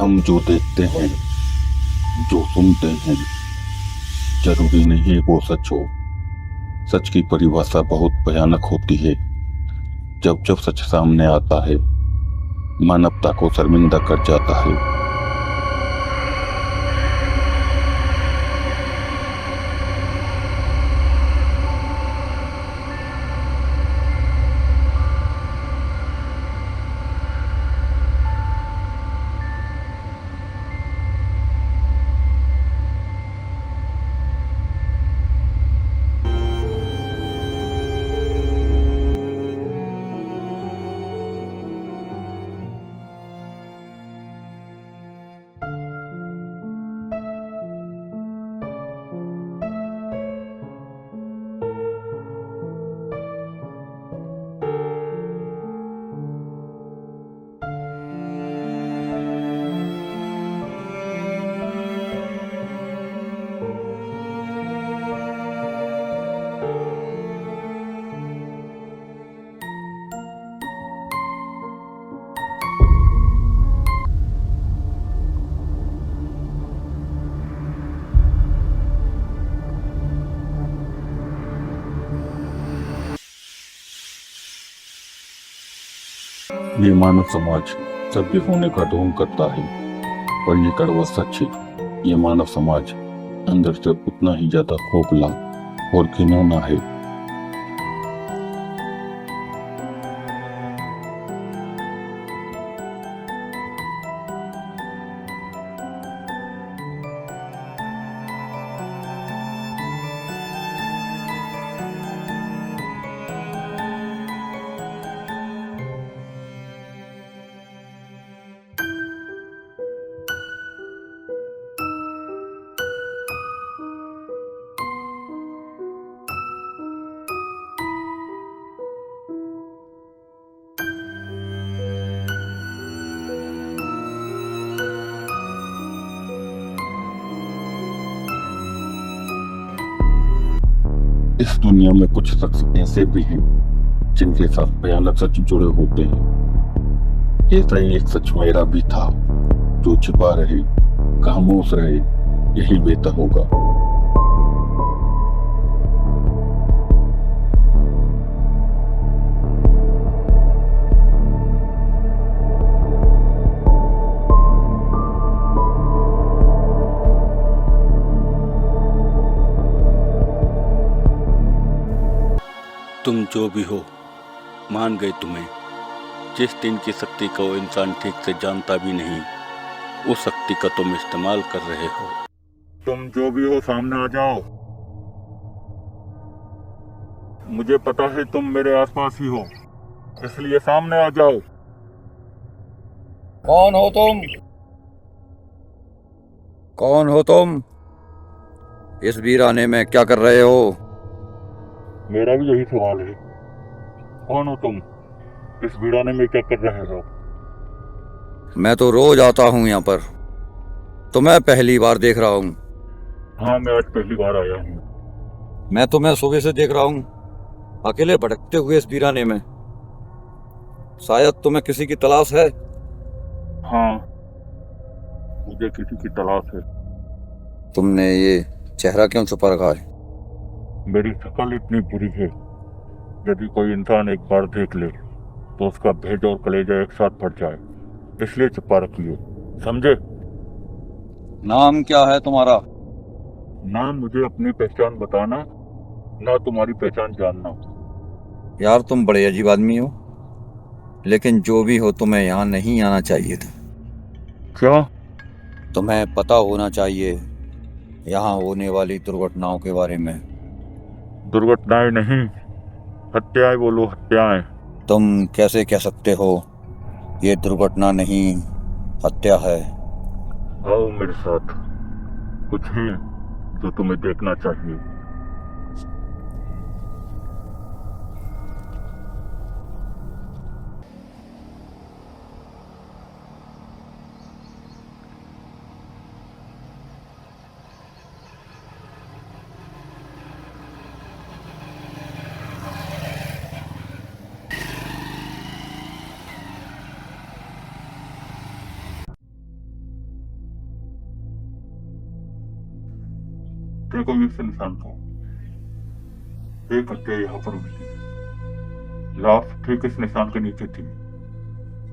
हम जो देखते हैं, जो सुनते हैं, जरूरी नहीं वो सच हो। सच की परिभाषा बहुत भयानक होती है। जब जब सच सामने आता है, मानवता को शर्मिंदा कर जाता है। ये मानव समाज सभ्य होने का ढोंग करता है, पर ये कड़वा सच है। ये मानव समाज अंदर से उतना ही ज्यादा खोखला और घिनौना है। इस दुनिया में कुछ शख्स ऐसे भी हैं जिनके साथ भयानक सच जुड़े होते हैं। ऐसा ही एक सच मेरा भी था। जो छिपा रहे, खामोश रहे, यही बेहतर होगा। तुम जो भी हो, मान गए तुम्हें। जिस दिन की शक्ति को इंसान ठीक से जानता भी नहीं, उस शक्ति का तुम इस्तेमाल कर रहे हो। तुम जो भी हो, सामने आ जाओ। मुझे पता है तुम मेरे आसपास ही हो, इसलिए सामने आ जाओ। कौन हो तुम? कौन हो तुम? इस वीराने में क्या कर रहे हो? मेरा भी यही सवाल है। कौन हो तुम? इस वीराने में क्या कर रहे हो? मैं तो रोज आता हूँ यहाँ पर, तो मैं पहली बार देख रहा हूँ। हाँ, मैं आज पहली बार आया हूँ। मैं तुम्हें सुबह से देख रहा हूँ, अकेले भटकते हुए इस वीराने में। शायद तुम्हें किसी की तलाश है। हाँ, मुझे किसी की तलाश है। तुमने ये चेहरा क्यों छुपा रखा है? मेरी शक्ल इतनी बुरी है, यदि कोई इंसान एक बार देख ले तो उसका भेद और कलेजा एक साथ फट जाए, इसलिए छुपा रखी है, समझे? नाम क्या है तुम्हारा? ना मुझे अपनी पहचान बताना, ना तुम्हारी पहचान जानना। यार तुम बड़े अजीब आदमी हो, लेकिन जो भी हो तुम्हें यहाँ नहीं आना चाहिए था। क्या? तुम्हें पता होना चाहिए यहाँ होने वाली दुर्घटनाओं के बारे में। दुर्घटनाएं नहीं, हत्याएं बोलो, हत्याएं। तुम कैसे कह सकते हो ये दुर्घटना नहीं हत्या है? आओ मेरे साथ, कुछ है जो तुम्हें देखना चाहिए। देखो इस निशान को, एक हत्या यहाँ पर हुई थी, लाश ठीक इस निशान के नीचे थी।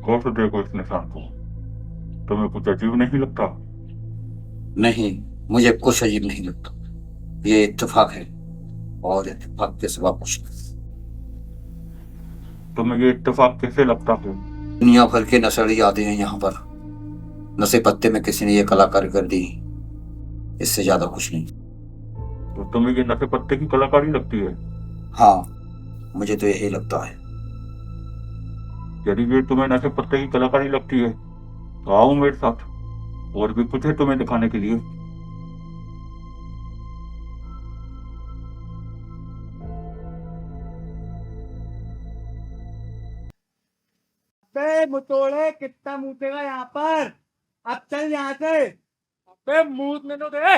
गौर से देखो इस निशान को, तुम्हें कुछ अजीब नहीं लगता? नहीं, मुझे कुछ अजीब नहीं लगता। ये इत्तेफाक है और इत्तेफाक के सिवा कुछ नहीं। तुम्हें ये इत्तेफाक कैसे लगता है? दुनिया भर के नशेड़ी आते हैं यहाँ पर। नशे पत्ते में किसी ने ये कलाकारी कर दी, इससे ज्यादा कुछ नहीं। तो तुम्हें ये नशे पत्ते की कलाकारी लगती है? हाँ, मुझे तो यही लगता है। यदि ये तुम्हें नशे पत्ते की कलाकारी लगती है तो आओ मेरे साथ, और भी कुछ है तुम्हें दिखाने के लिए। अबे मुतोड़े, कितना मूतेगा यहाँ पर? अब चल यहाँ से। अबे मूतने तो दे।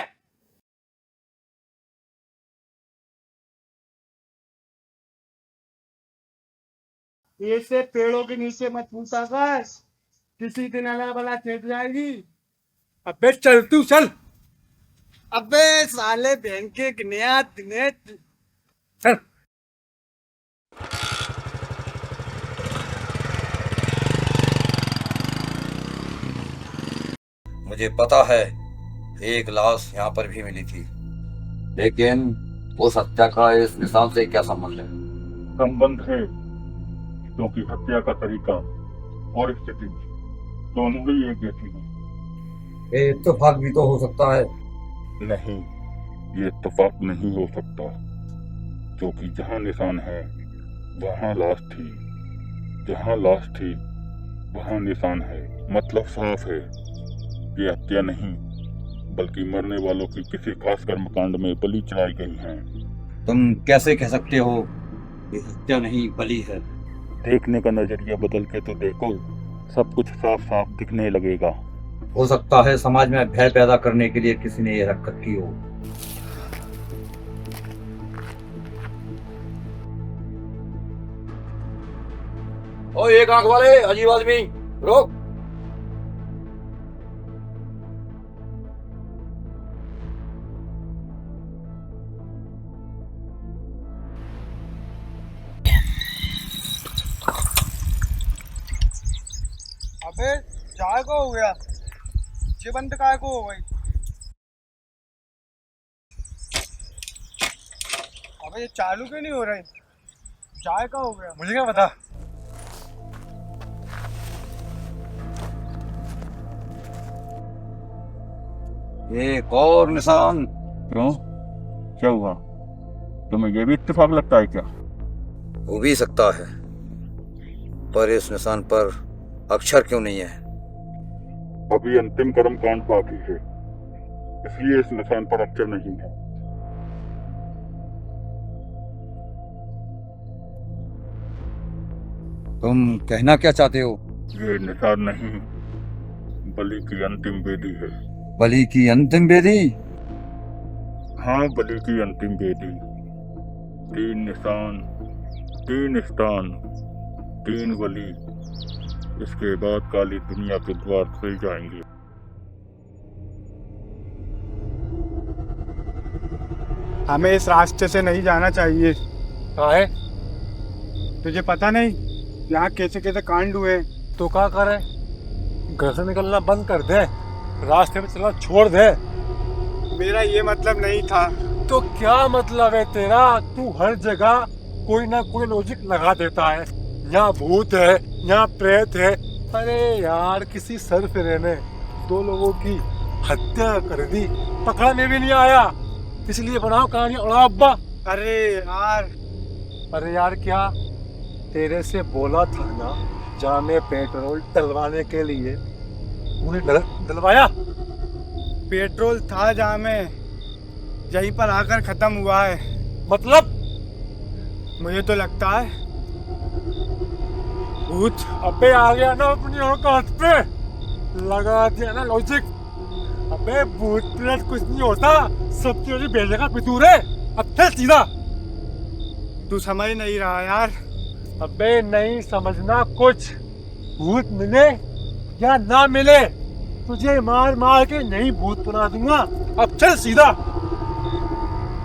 ऐसे पेड़ों के नीचे मत मूता कर, किसी दिन अला बला छेड़ जाएगी। अबे चल तू चल। अबे साले बहन के गिनया दिने चल। मुझे पता है एक लाश यहाँ पर भी मिली थी, लेकिन उस हत्या का इस निशान से क्या संबंध है? संबंध है, क्योंकि हत्या का तरीका और स्थिति दोनों ही एक जैसी है। ये इत्तेफाक भी तो हो सकता है। नहीं, ये इत्तेफाक नहीं हो सकता, क्योंकि जहाँ निशान है वहाँ लाश थी, जहाँ लाश थी वहाँ निशान है। मतलब साफ है, ये हत्या नहीं बल्कि मरने वालों की किसी खास कर्मकांड में बलि चढ़ाई गई है। तुम कैसे कह सकते हो ये हत्या नहीं बलि है? देखने का नजरिया बदल के तो देखो, सब कुछ साफ साफ दिखने लगेगा। हो सकता है समाज में भय पैदा करने के लिए किसी ने ये हरकत की हो। ओ एक आंख वाले अजीब आदमी, रोक। अबे चाय को हो गया, ये बंद काय को हो गई? अबे ये चालू क्यों नहीं हो रही? चाय का हो गया, मुझे क्या पता। एक और निशान। क्यों, क्या हुआ? तुम्हें ये भी इत्तेफाक लगता है क्या? हो भी सकता है, पर इस निशान पर अक्षर क्यों नहीं है? अभी अंतिम कर्म कांड बाकी है, इसलिए इस निशान पर अक्षर नहीं है। तुम कहना क्या चाहते हो? ये निशान नहीं, बलि की अंतिम वेदी है। बलि की अंतिम वेदी? हाँ, बलि की अंतिम वेदी। 3 निशान, 3 स्थान, 3 बलि, इसके बाद काली दुनिया के द्वार खुल जाएंगे। हमें इस रास्ते से नहीं जाना चाहिए। काहे? तुझे पता नहीं यहाँ कैसे कैसे कांड हुए? तो क्या करे? घर से निकलना बंद कर दे, रास्ते में चलना छोड़ दे। मेरा ये मतलब नहीं था। तो क्या मतलब है तेरा? तू हर जगह कोई ना कोई लॉजिक लगा देता है। यहाँ भूत है, यहाँ प्रेत है। अरे यार, किसी सरफिरे ने 2 लोगों की हत्या कर दी, पकड़ा में भी नहीं आया, इसलिए बनाओ कहानी उड़ा अब्बा। अरे यार। अरे यार क्या? तेरे से बोला था ना जामे पेट्रोल डलवाने के लिए, उन्हें डलवाया? पेट्रोल था जहाँ में, यहीं पर आकर खत्म हुआ है। मतलब? मुझे तो लगता है भूत। अबे आ गया ना अपनी औकात पे, लगा दिया ना लॉजिक। अबे भूत प्रेत कुछ नहीं होता, सबकी वजह भेजे का फितूर है। अब चल सीधा। तू समझ नहीं रहा यार। अबे नहीं समझना कुछ, भूत मिले या ना मिले तुझे मार मार के नहीं भूत बना दूंगा। अब चल सीधा।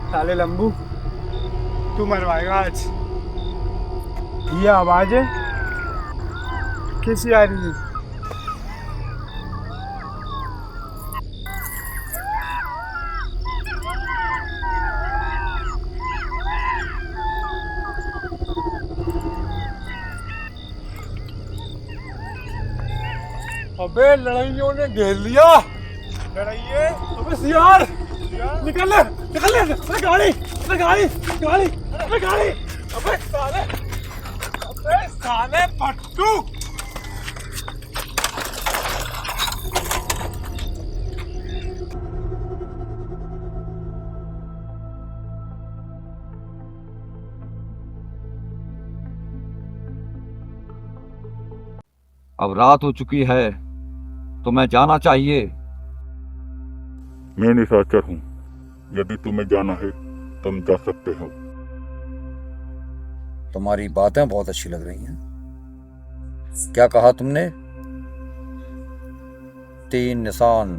साले लंबू तू मरवाएगा आज। ये आवाजें कैसी आ रही है? अबे लड़ाइयों ने घेर लिया। लड़ाइये अबे सियार निकल ले निकल ले। अरे गाड़ी अरे गाड़ी गाड़ी अरे गाड़ी। अबे साले पट्टू। अब रात हो चुकी है, तुम्हें जाना चाहिए। मैं निशाचर हूँ, यदि तुम्हें जाना है तुम जा सकते हो। तुम्हारी बातें बहुत अच्छी लग रही हैं। क्या कहा तुमने? 3 निशान,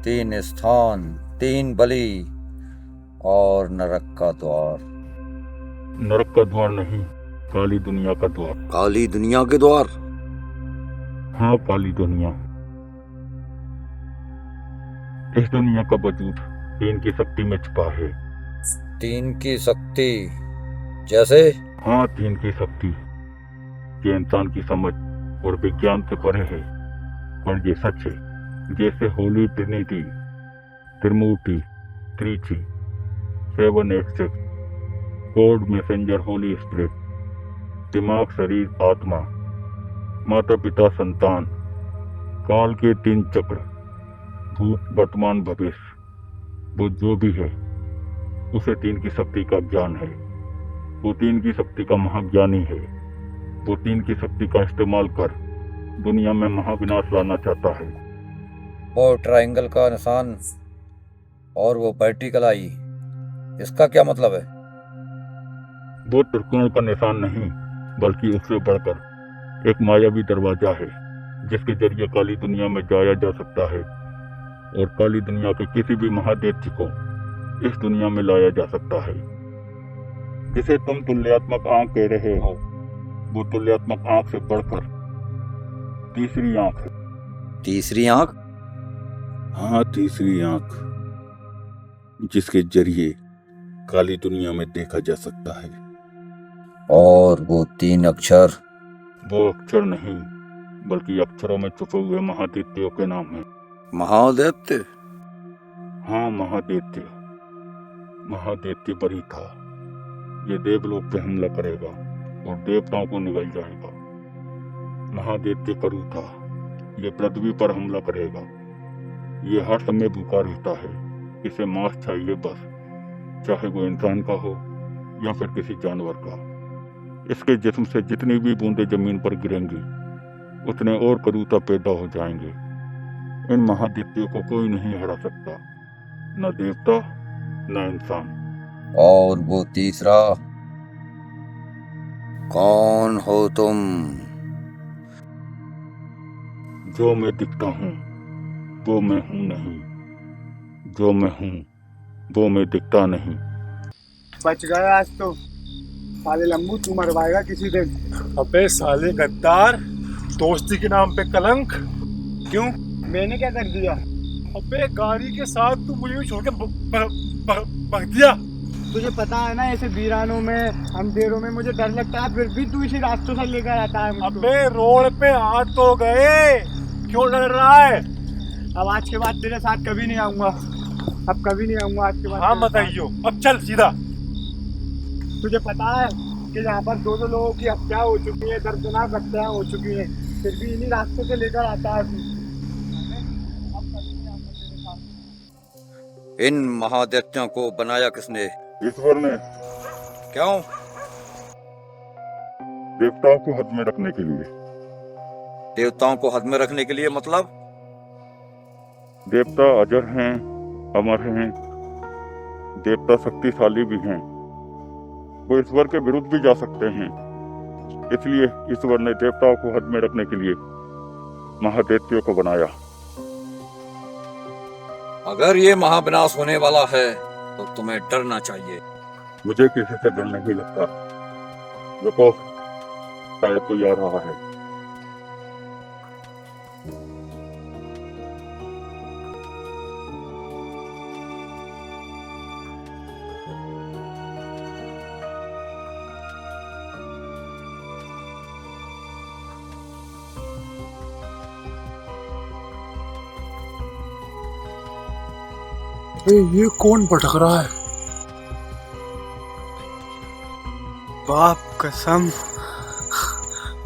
3 स्थान, 3 बलि और नरक का द्वार। नरक का द्वार नहीं, काली दुनिया का द्वार। काली दुनिया के द्वार? हाँ, काली दुनिया। इस दुनिया का वजूद 3 की शक्ति में छुपा है। 3 की शक्ति जैसे? हाँ, 3 की शक्ति ये इंसान की समझ और विज्ञान से परे है, पर ये सच है। जैसे होली ट्रिनिटी, त्रिमूर्ति, Trichy, 786, God messenger holy spirit, दिमाग शरीर आत्मा, माता पिता संतान, काल के 3 चक्र, भूत वर्तमान भविष्य, वो जो भी है उसे 3 की शक्ति का ज्ञान है। वो 3 की शक्ति का महाज्ञानी है। वो 3 की शक्ति का इस्तेमाल कर दुनिया में महाविनाश लाना चाहता है। वो ट्रायंगल का निशान और वो वर्टिकल आई, इसका क्या मतलब है? वो त्रिकोण का निशान नहीं, बल्कि उससे बढ़कर एक मायावी दरवाजा है, जिसके जरिए काली दुनिया में जाया जा सकता है और काली दुनिया के किसी भी महादैत्य को इस दुनिया में लाया जा सकता है। जिसे तुम तुल्यात्मक आंख कह रहे हो, वो तुल्यात्मक आंख से बढ़कर तीसरी आंख है। तीसरी आंख? हाँ, तीसरी आंख, जिसके जरिए काली दुनिया में देखा जा सकता है। और वो 3 अक्षर? वो अक्षर नहीं, बल्कि अक्षरों में छुपे हुए महादैत्यों के नाम है। महादैत्य? हाँ, महादैत्य। महादैत्य बरी था। ये देवलोक पे हमला करेगा और देवताओं को निगल जाएगा। महादैत्य करु था। ये पृथ्वी पर हमला करेगा। ये हर समय भूखा रहता है। इसे मांस चाहिए बस, चाहे वो इंसान का हो या फिर किसी जानवर का। इसके जिस्म से जितनी भी बूंदें जमीन पर गिरेंगी, उतने और करूता पैदा हो जाएंगे। इन महादैत्यों को कोई नहीं हरा सकता, न देवता न इंसान। और वो तीसरा? कौन हो तुम? जो मैं दिखता हूँ वो मैं हूँ नहीं, जो मैं हूँ वो मैं दिखता नहीं। बच गया आज तो। साले लंबू तू मरवाएगा किसी दिन। अबे साले गद्दार, दोस्ती के नाम पे कलंक। क्यों? मैंने क्या कर दिया? अबे गाड़ी के साथ तू मुझे भी छोड़ के भाग दिया। तुझे पता है ना, ऐसे वीरानों में अंधेरों में मुझे डर लगता है, फिर भी तू इसी रास्तों से लेकर आता है मुझको। अबे रोड पे आ तो गए, क्यों डर रहा है? अब आज के बाद तेरे साथ कभी नहीं आऊंगा। अब कभी नहीं आऊंगा आज के बाद। हाँ बताइयो, अब चल सीधा। तुझे पता है कि यहाँ पर 2 लोगों की हत्या हो चुकी है, दर्दनाक हत्या हो चुकी है, फिर भी इन्हीं रास्तों से लेकर आता है तू। इन महादैत्यों को बनाया किसने? ईश्वर ने। क्यों? देवताओं को हद में रखने के लिए। देवताओं को हद में रखने के लिए मतलब? देवता अजर हैं, अमर हैं। देवता शक्तिशाली भी हैं। वो ईश्वर के विरुद्ध भी जा सकते हैं। इसलिए ईश्वर ने देवताओं को हद में रखने के लिए महादैत्यों को बनाया। अगर ये महाविनाश होने वाला है तो तुम्हें डरना चाहिए। मुझे किसी से डर नहीं लगता। रुको, शायद कोई आ रहा है। ये कौन भटक रहा है? बाप कसम,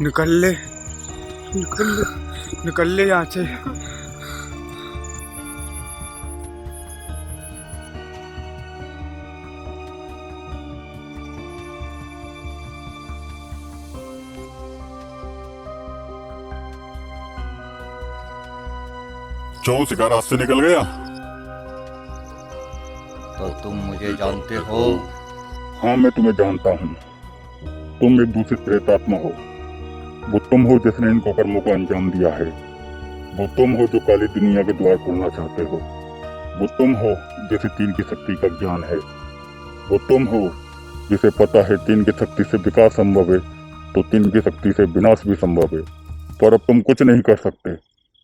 निकल ले, निकल ले, निकल ले यहाँ से। क्यों शिकार हाथ से निकल गया? तो तुम मुझे जानते हो? हाँ, मैं तुम्हें जानता हूँ। तुम एक दूसरी प्रेतात्मा हो। वो तुम हो जिसने इन कर्मों को अंजाम दिया है। वो तुम हो जो काली दुनिया के द्वार खोलना चाहते हो। वो तुम हो जिसे तीन की शक्ति का ज्ञान है। वो तुम हो जिसे पता है तीन की शक्ति से विकास संभव है तो तीन की शक्ति से विनाश भी संभव है। पर अब तुम कुछ नहीं कर सकते।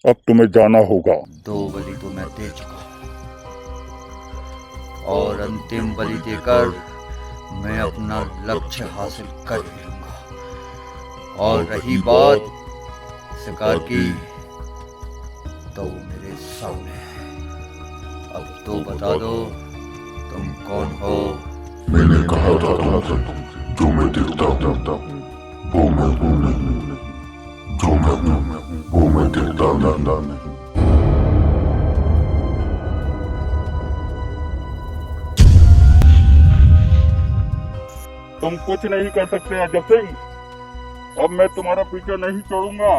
अब तुम्हें जाना होगा। 2 बलि तो मैं दे चुका हूँ और अंतिम बलि देकर मैं अपना लक्ष्य हासिल कर ही लूंगा। और रही बात शिकार की, तो वो मेरे सामने है। अब तो बता दो तुम कौन हो? मैंने कहा था जो मैं देखता हूँ वो मैं हूँ नहीं। जो मैं हूँ वो मैं देखता नहीं। तुम कुछ नहीं कर सकते अजय सिंह। अब मैं तुम्हारा पीछा नहीं छोड़ूंगा।